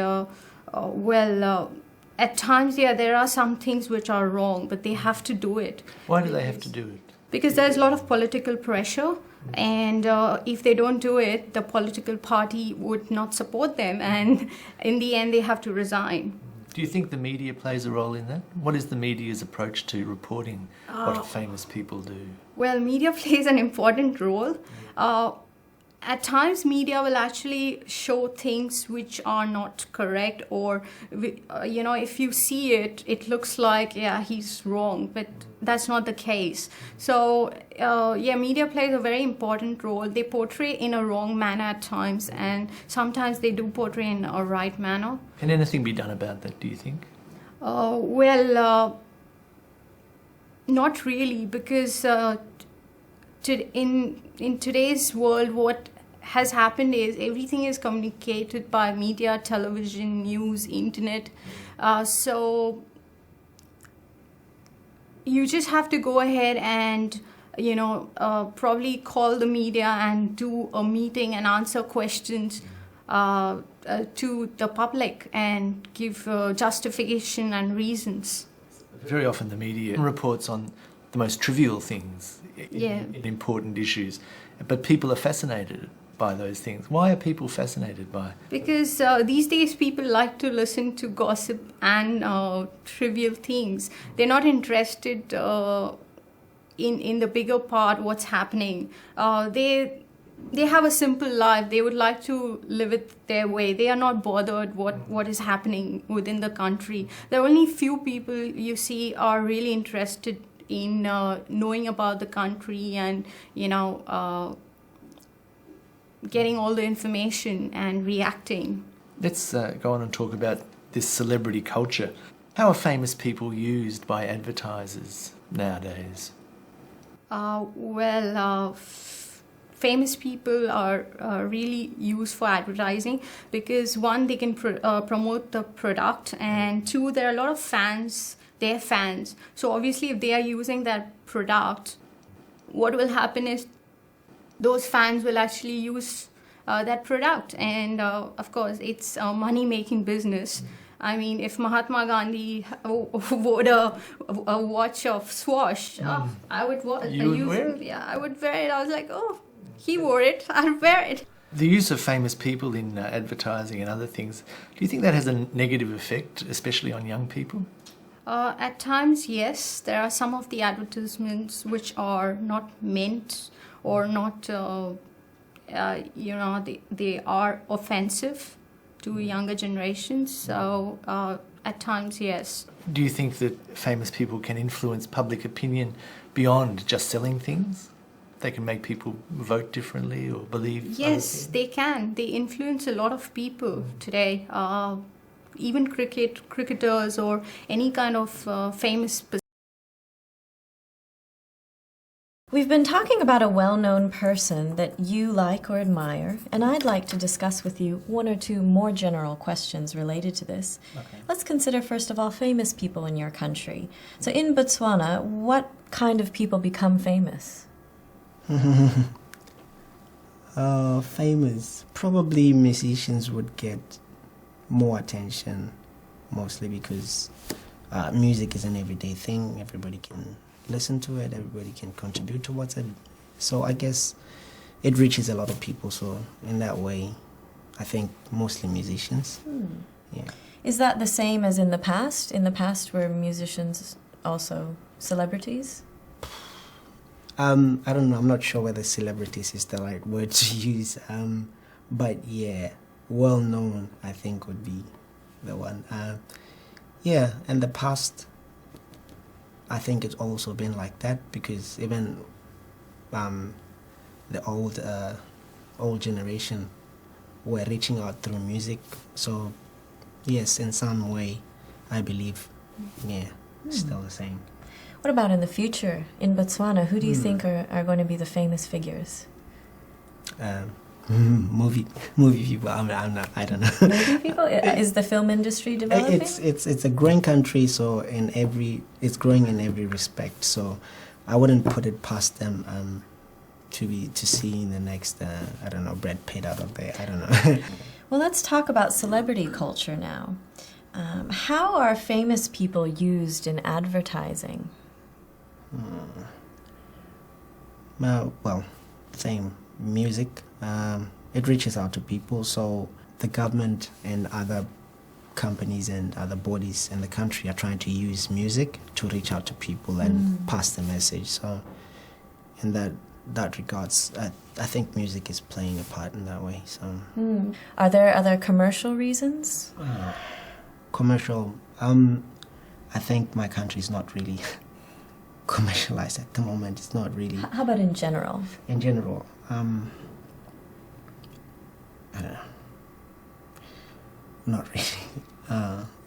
at times, there are some things which are wrong, but they have to do it. Why do they have to do it? Because there's a lot of political pressure, and if they don't do it, the political party would not support them, and in the end, they have to resign. Do you think the media plays a role in that? What is the media's approach to reporting what famous people do? Well, media plays an important role. At times, media will actually show things which are not correct, or if you see it, it looks like, yeah, he's wrong, but that's not the case. So media plays a very important role. They portray in a wrong manner at times, and sometimes they do portray in a right manner. Can anything be done about that, do you think? Not really, because in today's world, what has happened is everything is communicated by media, television, news, internet. So you just have to go ahead and probably call the media and do a meeting and answer questions to the public and give justification and reasons. Very often the media reports on the most trivial things in important issues, but people are fascinated by those things. Why are people fascinated by it? Because these days people like to listen to gossip and trivial things. They're not interested in the bigger part, what's happening. They have a simple life. They would like to live it their way. They are not bothered what is happening within the country. There are only few people you see are really interested in knowing about the country and getting all the information and reacting. Let's go on and talk about this celebrity culture. How are famous people used by advertisers nowadays? Famous people are really used for advertising because, one, they can promote the product, and two, there are a lot of fans. They're fans. So obviously, if they are using that product, what will happen is those fans will actually use that product. And of course, it's a money-making business. I mean, if Mahatma Gandhi wore a watch of Swatch, I would wear it? Yeah, I would wear it. I was like, oh, he wore it, I'll wear it. The use of famous people in advertising and other things, do you think that has a negative effect, especially on young people? At times, yes. There are some of the advertisements which are not meant or not, they are offensive to younger generations. So at times, yes. Do you think that famous people can influence public opinion beyond just selling things? They can make people vote differently or believe? Yes, they can. They influence a lot of people today. Even cricketers or any kind of famous. We've been talking about a well-known person that you like or admire, and I'd like to discuss with you one or two more general questions related to this. Okay. Let's consider, first of all, famous people in your country. So in Botswana, what kind of people become famous? Famous. Probably musicians would get more attention, mostly because music is an everyday thing. Everybody can listen to it, everybody can contribute towards it. So I guess it reaches a lot of people. So in that way, I think mostly musicians. Yeah. Is that the same as in the past? In the past, were musicians also celebrities? I don't know. I'm not sure whether celebrities is the right word to use. But yeah, well known, I think, would be the one. Yeah, in the past, I think it's also been like that because even the old generation were reaching out through music. So yes, in some way, I believe, yeah, still the same. What about in the future in Botswana? Who do you think are going to be the famous figures? Movie people. I don't know. Movie people? Is the film industry developing? It's a growing country, so it's growing in every respect. So I wouldn't put it past them to see the next I don't know, Brad Pitt out of there. I don't know. Well, let's talk about celebrity culture now. How are famous people used in advertising? Well, same music. It reaches out to people, so the government and other companies and other bodies in the country are trying to use music to reach out to people and pass the message. So in that regards, I think music is playing a part in that way. So Are there other commercial reasons? Commercial, I think my country is not really commercialized at the moment. It's not really. How about in general? In general, I don't know. Not really.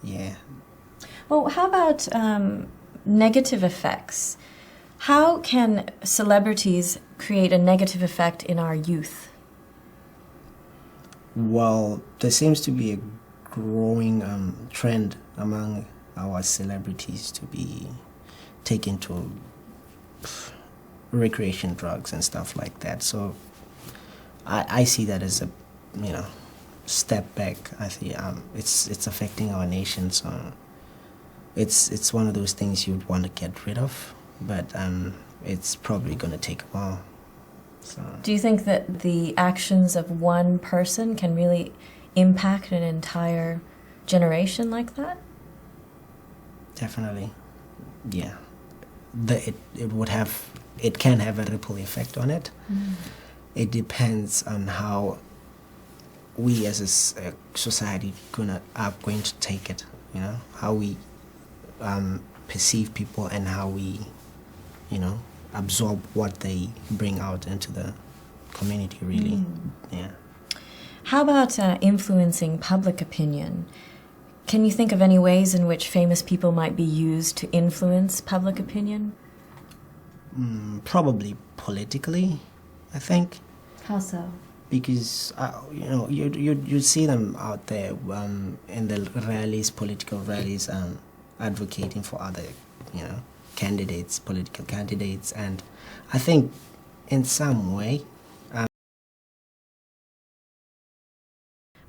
Yeah. Well, how about negative effects? How can celebrities create a negative effect in our youth? Well, there seems to be a growing trend among our celebrities to be taken to recreation drugs and stuff like that. So I see that as a step back. I see it's affecting our nation. So it's one of those things you'd want to get rid of, but it's probably going to take a while. So. Do you think that the actions of one person can really impact an entire generation like that? Definitely, yeah. It can have a ripple effect on it. It depends on how we as a society are going to take it. How we perceive people and how we, absorb what they bring out into the community. Really, yeah. How about influencing public opinion? Can you think of any ways in which famous people might be used to influence public opinion? Probably politically, I think. How so? Because you see them out there in the rallies, political rallies, advocating for other, candidates, political candidates, and I think in some way.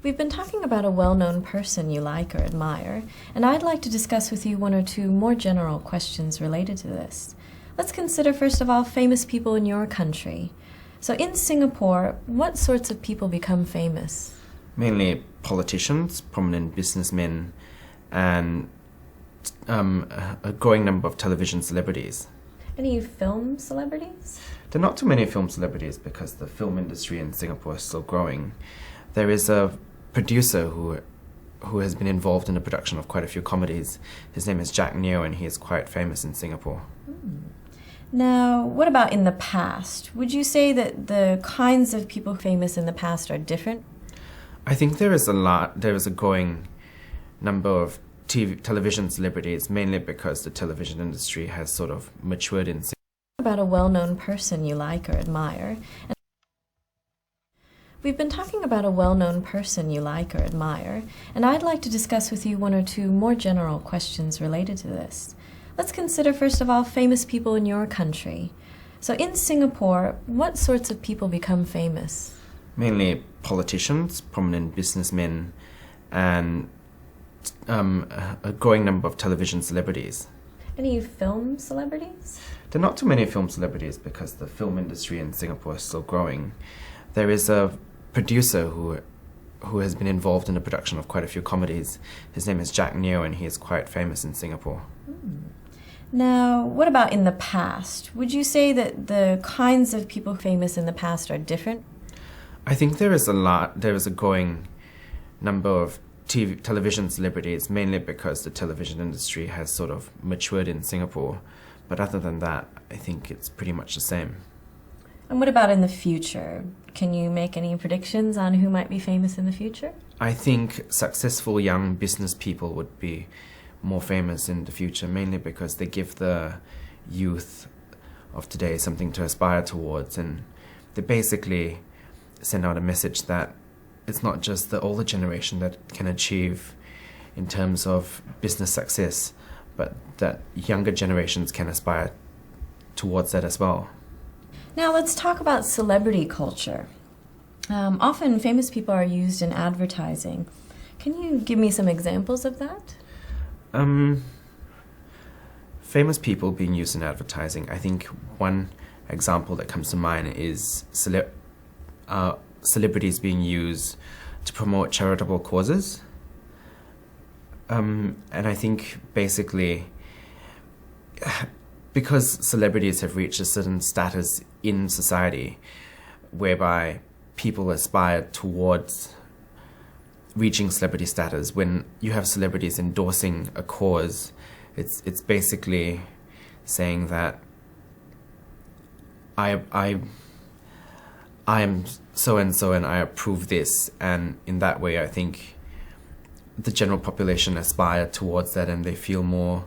We've been talking about a well-known person you like or admire, and I'd like to discuss with you one or two more general questions related to this. Let's consider, first of all, famous people in your country. So in Singapore, what sorts of people become famous? Mainly politicians, prominent businessmen, and a growing number of television celebrities. Any film celebrities? There are not too many film celebrities because the film industry in Singapore is still growing. There is a producer who has been involved in the production of quite a few comedies. His name is Jack Neo, and he is quite famous in Singapore. Now, what about in the past? Would you say that the kinds of people famous in the past are different? I think there is a growing number of television celebrities, mainly because the television industry has sort of matured in Singapore. What about a well-known person you like or admire? We've been talking about a well-known person you like or admire, and I'd like to discuss with you one or two more general questions related to this. Let's consider, first of all, famous people in your country. So in Singapore, what sorts of people become famous? Mainly politicians, prominent businessmen, and a growing number of television celebrities. Any film celebrities? There are not too many film celebrities because the film industry in Singapore is still growing. There is a producer who has been involved in the production of quite a few comedies. His name is Jack Neo, and he is quite famous in Singapore. Now, what about in the past? Would you say that the kinds of people famous in the past are different? I think there is a growing number of television celebrities, mainly because the television industry has sort of matured in Singapore. But other than that, I think it's pretty much the same. And what about in the future? Can you make any predictions on who might be famous in the future? I think successful young business people would be more famous in the future, mainly because they give the youth of today something to aspire towards, and they basically send out a message that it's not just the older generation that can achieve in terms of business success, but that younger generations can aspire towards that as well. Now let's talk about celebrity culture. Often famous people are used in advertising. Can you give me some examples of that? Famous people being used in advertising. I think one example that comes to mind is celebrities being used to promote charitable causes. And I think basically because celebrities have reached a certain status in society whereby people aspire towards reaching celebrity status, when you have celebrities endorsing a cause, it's basically saying that I am so and so and I approve this, and in that way I think the general population aspire towards that and they feel more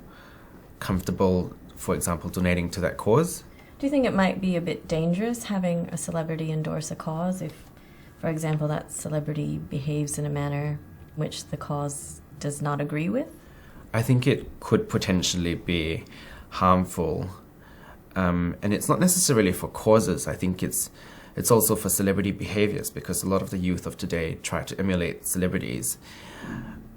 comfortable, for example, donating to that cause. Do you think it might be a bit dangerous having a celebrity endorse a cause if, for example, that celebrity behaves in a manner which the cause does not agree with? I think it could potentially be harmful, and it's not necessarily for causes. I think it's also for celebrity behaviors, because a lot of the youth of today try to emulate celebrities.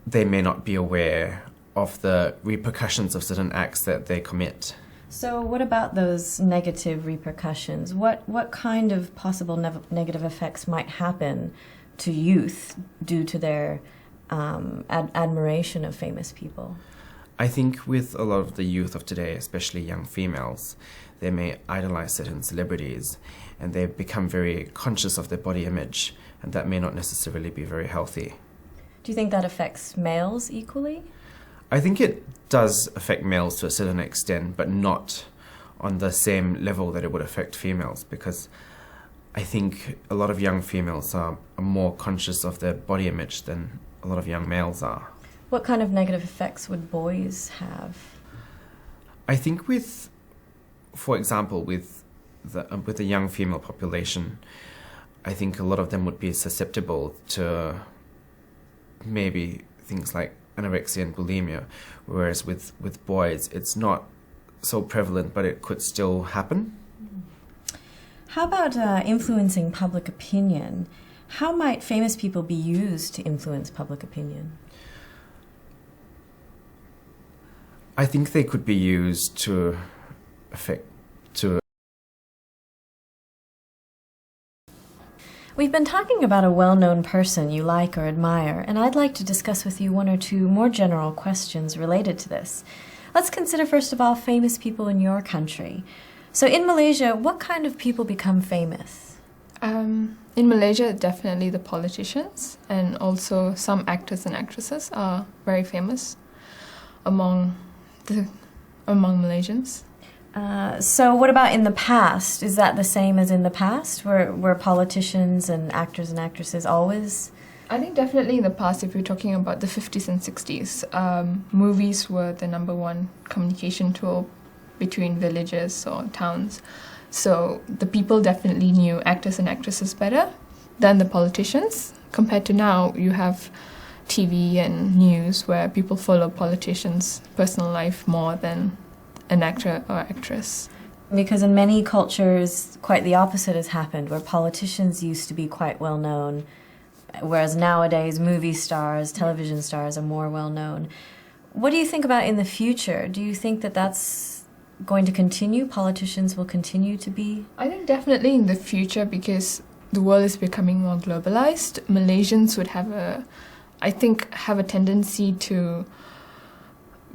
They may not be aware of the repercussions of certain acts that they commit. So what about those negative repercussions? What kind of possible negative effects might happen to youth due to their admiration of famous people? I think with a lot of the youth of today, especially young females, they may idolize certain celebrities and they become very conscious of their body image, and that may not necessarily be very healthy. Do you think that affects males equally? I think it does affect males to a certain extent, but not on the same level that it would affect females, because I think a lot of young females are more conscious of their body image than a lot of young males are. What kind of negative effects would boys have? I think with, for example, with the young female population, I think a lot of them would be susceptible to maybe things like anorexia and bulimia, whereas with boys it's not so prevalent, but it could still happen. How about influencing public opinion? How might famous people be used to influence public opinion? I think they could be used to We've been talking about a well-known person you like or admire, and I'd like to discuss with you one or two more general questions related to this. Let's consider first of all famous people in your country. So in Malaysia, what kind of people become famous? In Malaysia, definitely the politicians, and also some actors and actresses are very famous among Malaysians. So what about in the past? Is that the same as in the past? Were politicians and actors and actresses always? I think definitely in the past, if you're talking about the 50s and 60s, movies were the #1 communication tool between villages or towns. So the people definitely knew actors and actresses better than the politicians. Compared to now, you have TV and news where people follow politicians' personal life more than an actor or actress. Because in many cultures, quite the opposite has happened, where politicians used to be quite well known, whereas nowadays movie stars, television stars are more well known. What do you think about in the future? Do you think that that's going to continue? Politicians will continue to be? I think definitely in the future, because the world is becoming more globalized. Malaysians would have a tendency to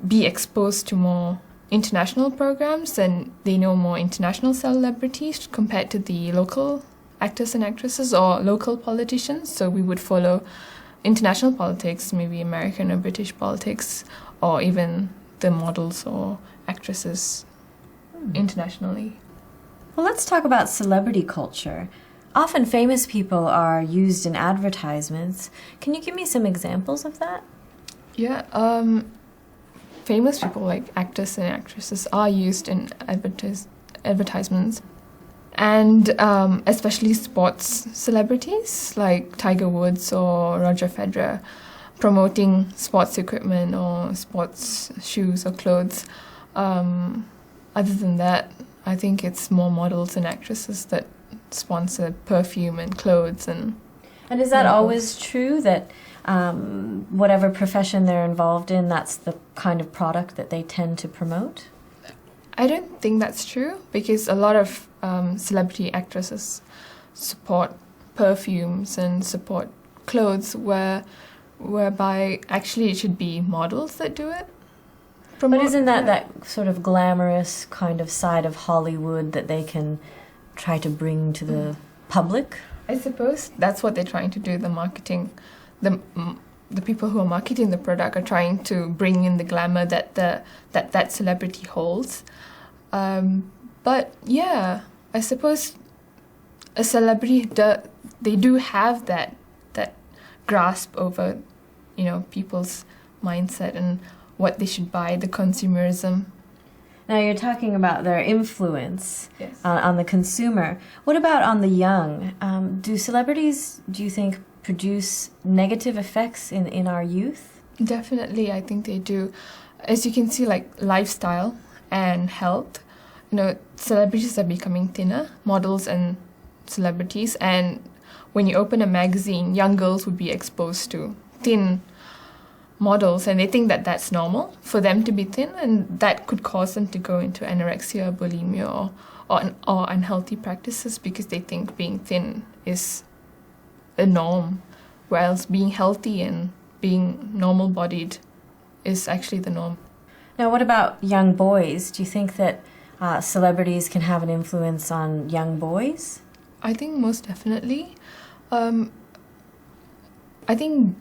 be exposed to more international programs, and they know more international celebrities compared to the local actors and actresses or local politicians. So we would follow international politics, maybe American or British politics, or even the models or actresses internationally. Well, let's talk about celebrity culture. Often famous people are used in advertisements. Can you give me some examples of that? Yeah, famous people like actors and actresses are used in advertisements. And especially sports celebrities like Tiger Woods or Roger Federer promoting sports equipment or sports shoes or clothes. Other than that, I think it's more models and actresses that sponsor perfume and clothes. And is that always true that whatever profession they're involved in, that's the kind of product that they tend to promote? I don't think that's true, because a lot of celebrity actresses support perfumes and support clothes whereby actually it should be models that do it. But isn't that sort of glamorous kind of side of Hollywood that they can try to bring to the public? I suppose that's what they're trying to do, the marketing. The people who are marketing the product are trying to bring in the glamour that that celebrity holds. But yeah, I suppose a celebrity, they do have that grasp over, people's mindset and what they should buy, the consumerism. Now you're talking about their influence on the consumer. What about on the young? Do celebrities, do you think, produce negative effects in our youth? Definitely, I think they do. As you can see, like lifestyle and health, celebrities are becoming thinner, models and celebrities, and when you open a magazine, young girls would be exposed to thin models, and they think that that's normal for them to be thin, and that could cause them to go into anorexia, bulimia, or unhealthy practices, because they think being thin is a norm, whereas being healthy and being normal-bodied is actually the norm. Now, what about young boys? Do you think that celebrities can have an influence on young boys? I think most definitely. I think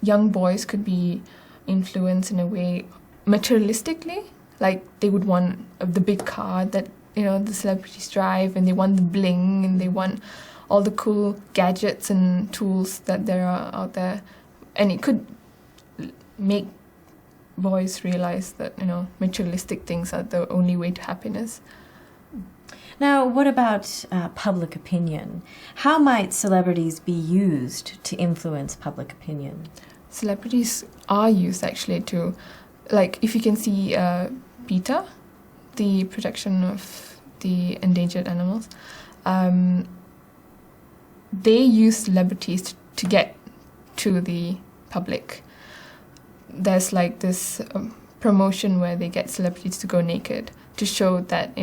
young boys could be influenced in a way materialistically, like they would want the big car that the celebrities drive, and they want the bling, and they want all the cool gadgets and tools that there are out there, and it could make boys realize that materialistic things are the only way to happiness. Now, what about public opinion? How might celebrities be used to influence public opinion? Celebrities are used actually to, like, if you can see PETA, the protection of the endangered animals, they use celebrities to get to the public. There's like this promotion where they get celebrities to go naked to show that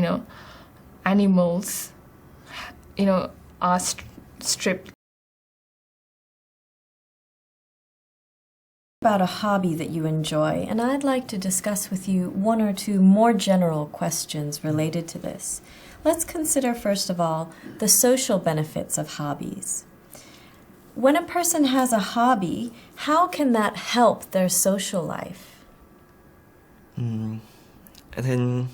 animals are stripped. About a hobby that you enjoy, and I'd like to discuss with you one or two more general questions related to this. Let's consider first of all the social benefits of hobbies. When a person has a hobby, how can that help their social life? I think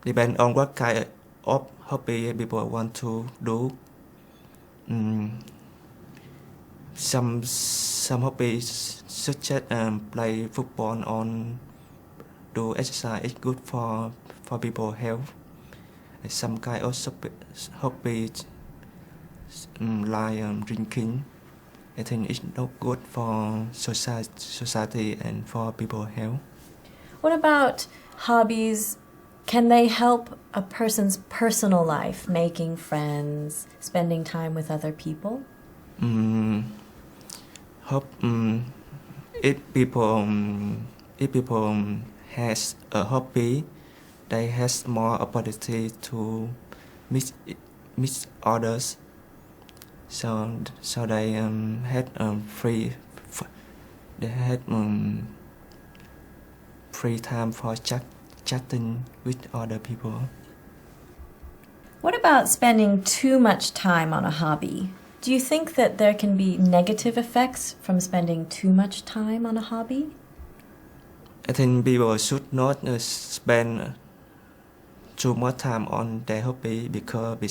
depend on what kind of hobby people want to do. Some hobbies such as play football or do exercise is good for people's health. Some kind of hobbies like drinking, I think it's not good for society and for people's health. What about hobbies? Can they help a person's personal life, making friends, spending time with other people? If people has a hobby, they has more opportunity to meet others. So they had free time for chatting with other people. What about spending too much time on a hobby? Do you think that there can be negative effects from spending too much time on a hobby? I think people should not spend too much time on their hobby because they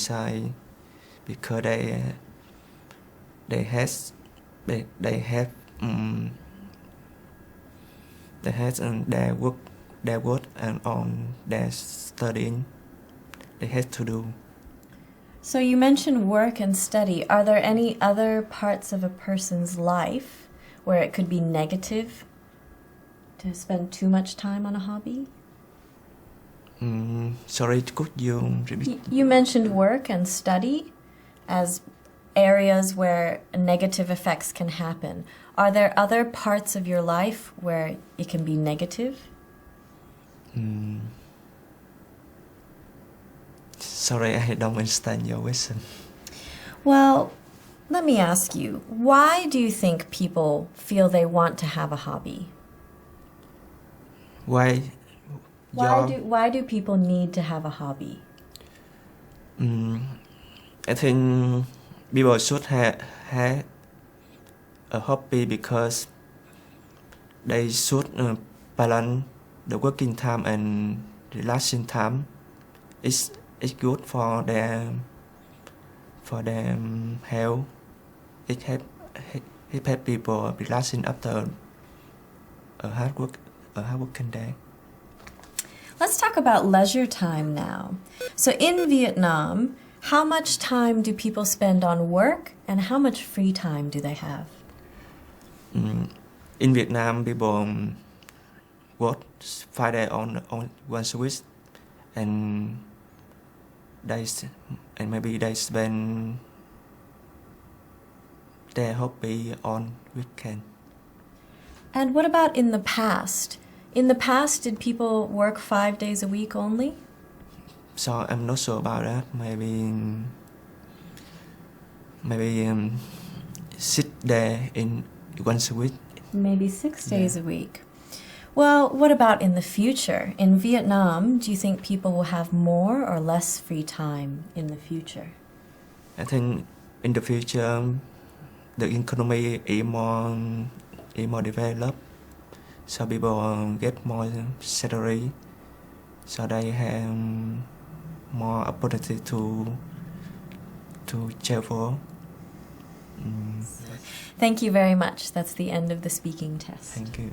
have their work and on their studying they have to do. So you mentioned work and study. Are there any other parts of a person's life where it could be negative to spend too much time on a hobby? Sorry, could you repeat? You mentioned work and study as areas where negative effects can happen. Are there other parts of your life where it can be negative? Sorry, I don't understand your question. Well, let me ask you, why do you think people feel they want to have a hobby? Why do people need to have a hobby? I think people should have a hobby because they should balance the working time and relaxing time. It's good for their health. It help people relaxing after a hard working day. Let's talk about leisure time now. So in Vietnam, how much time do people spend on work and how much free time do they have? In Vietnam, people work 5 days on one week, and maybe they spend their hobby on weekend. And what about in the past? In the past, did people work 5 days a week only? So I'm not sure about that. Maybe 6 days in once a week. Maybe 6 days a week. Well, what about in the future? In Vietnam, do you think people will have more or less free time in the future? I think in the future, the economy is more developed, so people get more salary, so they have more opportunity to travel. Thank you very much. That's the end of the speaking test. Thank you.